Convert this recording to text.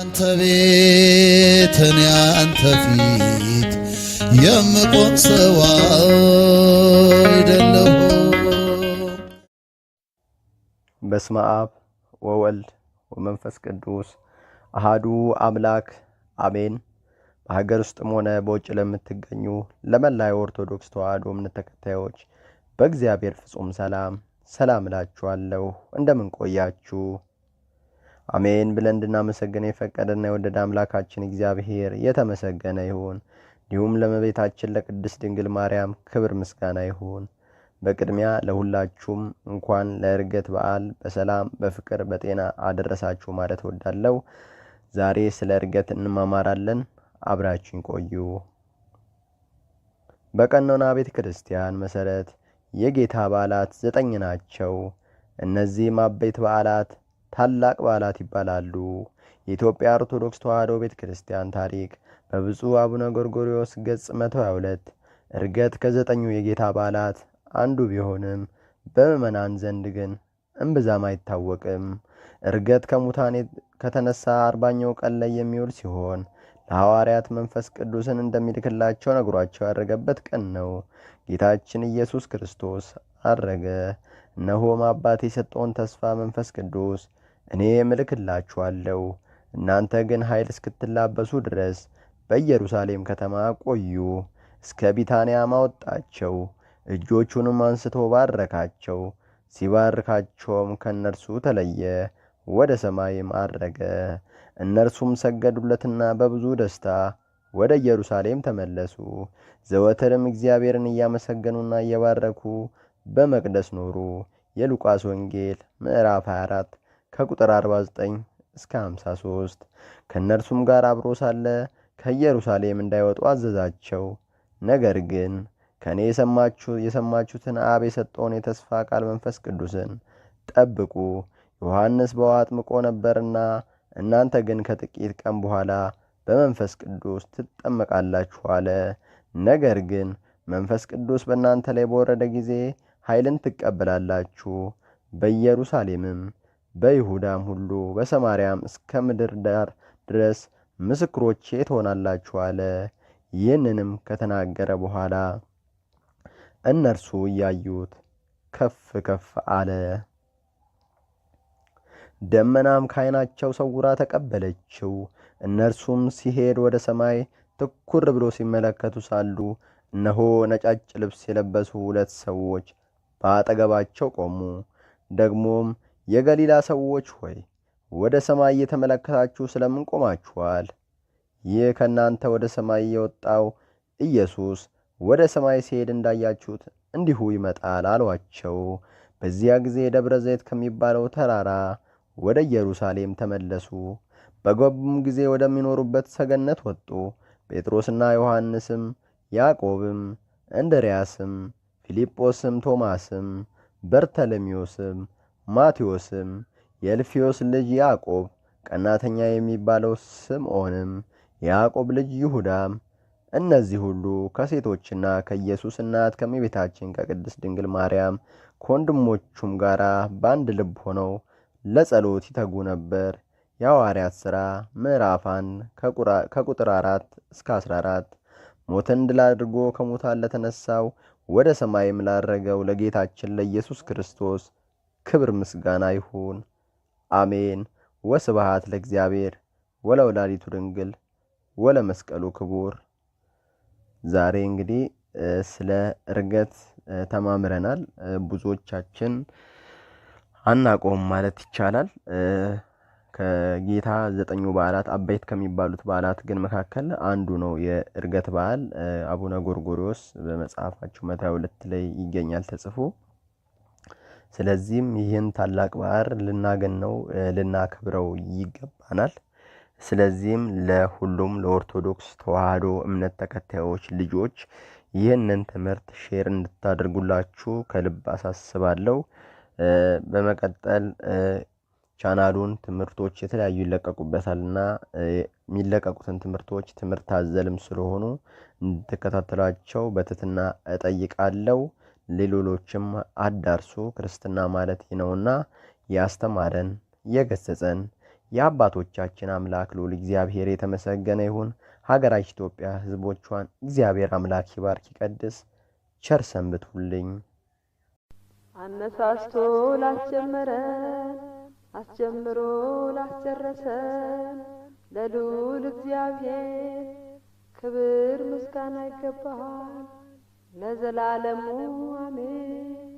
አንተ ቤት እኔ አንተ ፊት የምቆም ሰው አይደለሁ። በስመ አብ ወወልድ ወመንፈስ ቅዱስ አሃዱ አምላክ አሜን። በሀገር ውስጥም ሆነ በውጭ ለምትገኙ ለመላው ኦርቶዶክስ ተዋሕዶ እምነት ተከታዮች በእግዚአብሔር ፍጹም ሰላም እላችኋለሁ። እንደምን ቆያችሁ? አሜን ብለን እንድናመሰግን የፈቀደና የወደደ አምላካችን እግዚአብሔር የተመሰገነ ይሁን። እንዲሁም ለእመቤታችን ለቅድስት ድንግል ማርያም ክብር ምስጋና ይሁን። በቅድሚያ ለሁላችሁም እንኳን ለዕርገት በዓል በሰላም በፍቅር በጤና አደረሳችሁ ማለት እወዳለሁ። ዛሬ ስለ ዕርገት እንማማራለን። አብራችሁን ቆዩ። በቀኖና ቤተ ክርስቲያን መሰረት የጌታ በዓላት 9 ናቸው። እነዚህም አበይት በዓላት ታላቅ በዓላት ይባላሉ። የኢትዮጵያ ኦርቶዶክስ ተዋሕዶ ቤተ ክርስቲያን ታሪክ በብፁዕ አቡነ ጎርጎርዮስ ገጽ 122 ዕርገት ከ9ኙ የጌታ በዓላት አንዱ ቢሆንም በምዕመናን ዘንድ ግን እምብዛም አይታወቅም። ዕርገት ከሙታን ከተነሳ 40ኛው ቀን ላይ የሚውል ሲሆን ለሐዋርያት መንፈስ ቅዱስን እንደሚልክላቸው ነግሯቸው ያረገበት ቀን ነው። ጌታችን ኢየሱስ ክርስቶስ አረገ። እነሆም አባቴ የሰጠውን ተስፋ መንፈስ ቅዱስ እኔ እልክላችኋለሁ፣ እናንተ ግን ኃይል እስክትላበሱ ድረስ በኢየሩሳሌም ከተማ ቆዩ። እስከ ቢታንያም አወጣቸው። እጆቹንም አንስቶ ባረካቸው። ሲባርካቸውም ከእነርሱ ተለየ፣ ወደ ሰማይም አረገ። እነርሱም ሰገዱለትና በብዙ ደስታ ወደ ኢየሩሳሌም ተመለሱ። ዘወትርም እግዚአብሔርን እያመሰገኑና እየባረኩ በመቅደስ ኖሩ። የሉቃስ ወንጌል ምዕራፍ 24 ከቁጥር 49 እስከ 53። ከእነርሱም ጋር አብሮ ሳለ ከኢየሩሳሌም እንዳይወጡ አዘዛቸው። ነገር ግን ከእኔ የሰማችሁትን አብ የሰጠውን የተስፋ ቃል መንፈስ ቅዱስን ጠብቁ። ዮሐንስ በውኃ አጥምቆ ነበርና እናንተ ግን ከጥቂት ቀን በኋላ በመንፈስ ቅዱስ ትጠመቃላችሁ አለ። ነገር ግን መንፈስ ቅዱስ በእናንተ ላይ በወረደ ጊዜ ኃይልን ትቀበላላችሁ። በኢየሩሳሌምም በይሁዳም ሁሉ በሰማርያም እስከ ምድር ዳር ድረስ ምስክሮቼ ትሆናላችሁ አለ። ይህንንም ከተናገረ በኋላ እነርሱ እያዩት ከፍ ከፍ አለ። ደመናም ከዓይናቸው ሰውራ ተቀበለችው። እነርሱም ሲሄድ ወደ ሰማይ ትኩር ብሎ ሲመለከቱ ሳሉ እነሆ ነጫጭ ልብስ የለበሱ 2 ሰዎች በአጠገባቸው ቆሙ። ደግሞም የገሊላ ሰዎች ሆይ ወደ ሰማይ እየተመለከታችሁ ስለምን ቆማችኋል? ይህ ከእናንተ ወደ ሰማይ የወጣው ኢየሱስ ወደ ሰማይ ሲሄድ እንዳያችሁት እንዲሁ ይመጣል አሏቸው። በዚያ ጊዜ ደብረ ዘይት ከሚባለው ተራራ ወደ ኢየሩሳሌም ተመለሱ። በገቡም ጊዜ ወደሚኖሩበት ሰገነት ወጡ። ጴጥሮስና ዮሐንስም፣ ያዕቆብም፣ እንድርያስም፣ ፊልጶስም፣ ቶማስም፣ በርተሎሜዎስም፣ ማቴዎስም፣ የእልፍዮስ ልጅ ያዕቆብ፣ ቀናተኛ የሚባለው ስምዖንም፣ የያዕቆብ ልጅ ይሁዳም፣ እነዚህ ሁሉ ከሴቶችና ከኢየሱስ እናት ከእመቤታችን ከቅድስት ድንግል ማርያም ከወንድሞቹም ጋር በአንድ ልብ ሆነው ለጸሎት ይተጉ ነበር። የሐዋርያት ሥራ ምዕራፍ 1 ከቁጥር 4 እስከ 14። ሞትን ድል አድርጎ ከሙታን ለተነሳው ወደ ሰማይም ላረገው ለጌታችን ለኢየሱስ ክርስቶስ ክብር ምስጋና ይሁን፣ አሜን። ወስብሐት ለእግዚአብሔር ወለወላዲቱ ድንግል ወለመስቀሉ ክቡር። ዛሬ እንግዲህ ስለ ዕርገት ተማምረናል። ብዙዎቻችን አናቆም ማለት ይቻላል። ከጌታ 9ኙ በዓላት አበይት ከሚባሉት በዓላት ግን መካከል አንዱ ነው የዕርገት በዓል። አቡነ ጎርጎርዮስ በመጽሐፋቸው 122 ላይ ይገኛል ተጽፎ። ስለዚህም ይህን ታላቅ በዓል ልናገነው ልናከብረው ይገባናል። ስለዚህም ለሁሉም ለኦርቶዶክስ ተዋሕዶ እምነት ተከታዮች ልጆች ይህንን ትምህርት ሼር እንድታደርጉላችሁ ከልብ አሳስባለሁ። በመቀጠል ቻናሉን ትምህርቶች የተለያዩ ይለቀቁበታልና የሚለቀቁትን ትምህርቶች ትምህርት አዘልም ስለሆኑ እንድትከታተሏቸው በትህትና እጠይቃለሁ። ለሌሎችም አዳርሱ። ክርስትና ማለት ነውና ያስተማረን የገሰጸን የአባቶቻችን አምላክ ልዑል እግዚአብሔር የተመሰገነ ይሁን። ሀገራችን ኢትዮጵያ ሕዝቦቿን እግዚአብሔር አምላክ ይባርክ ይቀድስ። ቸር ሰንብቱልኝ። አነሳስቶ ላስጀመረን አስጀምሮ ላስጨረሰን ለልዑል እግዚአብሔር ክብር ምስጋና ይገባል ለዘላለሙ አሜን።